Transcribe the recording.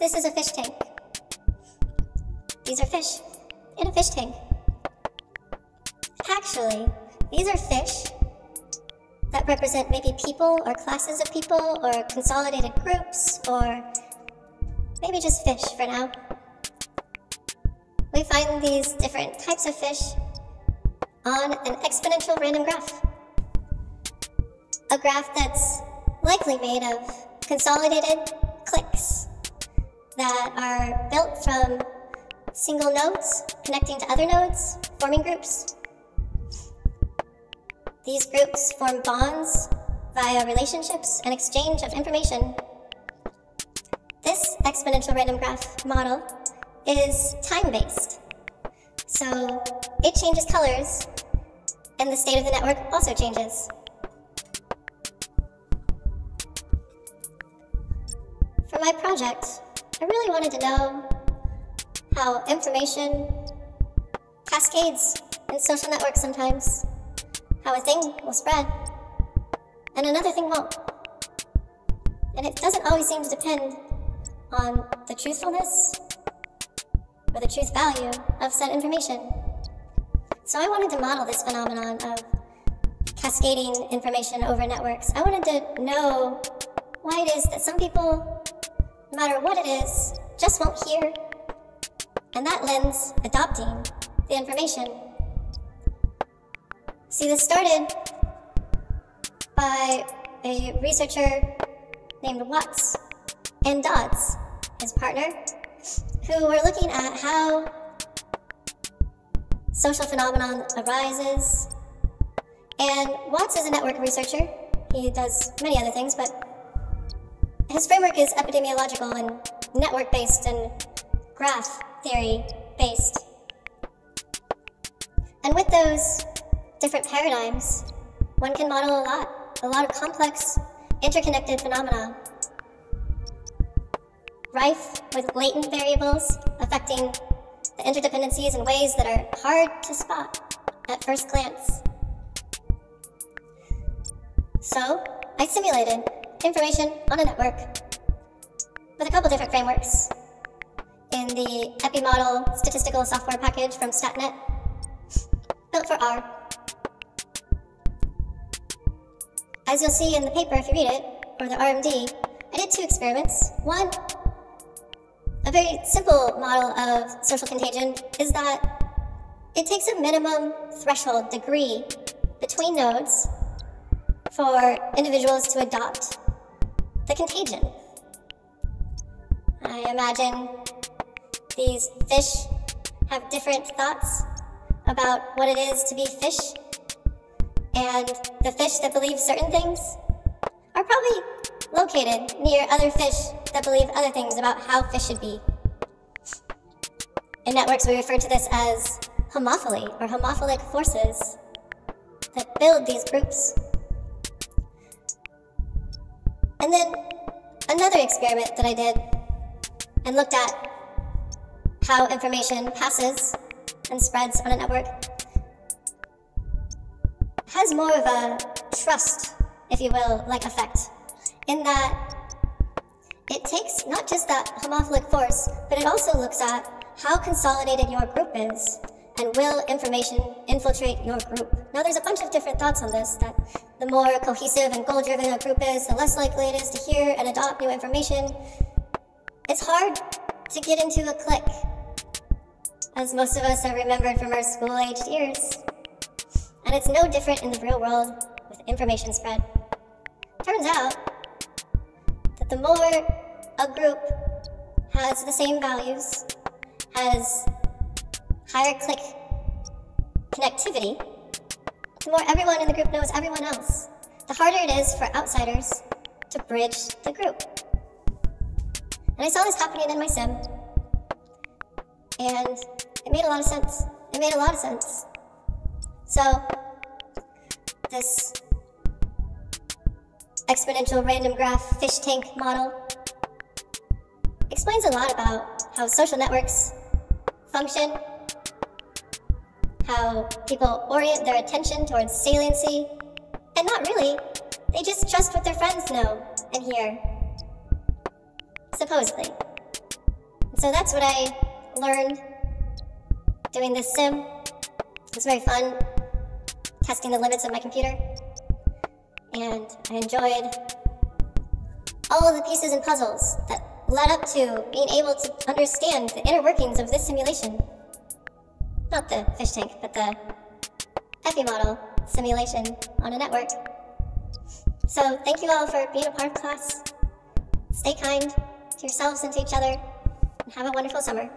This is a fish tank. These are fish in a fish tank. Actually, these are fish that represent maybe people or classes of people or consolidated groups or maybe just fish for now. We find these different types of fish on an exponential random graph. A graph that's likely made of consolidated clicks that are built from single nodes connecting to other nodes, forming groups. These groups form bonds via relationships and exchange of information. This exponential random graph model is time-based, so it changes colors, and the state of the network also changes. For my project, I really wanted to know how information cascades in social networks sometimes, how a thing will spread, and another thing won't. And it doesn't always seem to depend on the truthfulness or the truth value of said information. So I wanted to model this phenomenon of cascading information over networks. I wanted to know why it is that some people, no matter what it is, just won't hear, and that lends adopting the information. See, this started by a researcher named Watts and Dodds, his partner, who were looking at how social phenomenon arises. And Watts is a network researcher. He does many other things, but his framework is epidemiological and network-based and graph theory-based. And with those different paradigms, one can model a lot of complex, interconnected phenomena, rife with latent variables affecting the interdependencies in ways that are hard to spot at first glance. So, I simulated information on a network with a couple different frameworks in the EpiModel statistical software package from StatNet, built for R. As you'll see in the paper if you read it, or the RMD, I did two experiments. One, a very simple model of social contagion is that it takes a minimum threshold degree between nodes for individuals to adopt the contagion. I imagine these fish have different thoughts about what it is to be fish, and the fish that believe certain things are probably located near other fish that believe other things about how fish should be. In networks, we refer to this as homophily or homophilic forces that build these groups. And then another experiment that I did and looked at how information passes and spreads on a network has more of a trust, if you will, like effect, in that it takes not just that homophilic force, but it also looks at how consolidated your group is, and will information infiltrate your group. Now there's a bunch of different thoughts on this, that the more cohesive and goal-driven a group is, the less likely it is to hear and adopt new information. It's hard to get into a clique, as most of us are remembered from our school-aged years. And it's no different in the real world with information spread. Turns out that the more a group has the same values, has higher clique connectivity, the more everyone in the group knows everyone else, the harder it is for outsiders to bridge the group. And I saw this happening in my sim, and it made a lot of sense. It made a lot of sense. So, this exponential random graph fish tank model explains a lot about how social networks function, how people orient their attention towards saliency, and not really, they just trust what their friends know and hear. Supposedly. So that's what I learned doing this sim. It was very fun, testing the limits of my computer. And I enjoyed all of the pieces and puzzles that led up to being able to understand the inner workings of this simulation. Not the fish tank, but the FE model simulation on a network. So thank you all for being a part of class. Stay kind to yourselves and to each other, and have a wonderful summer.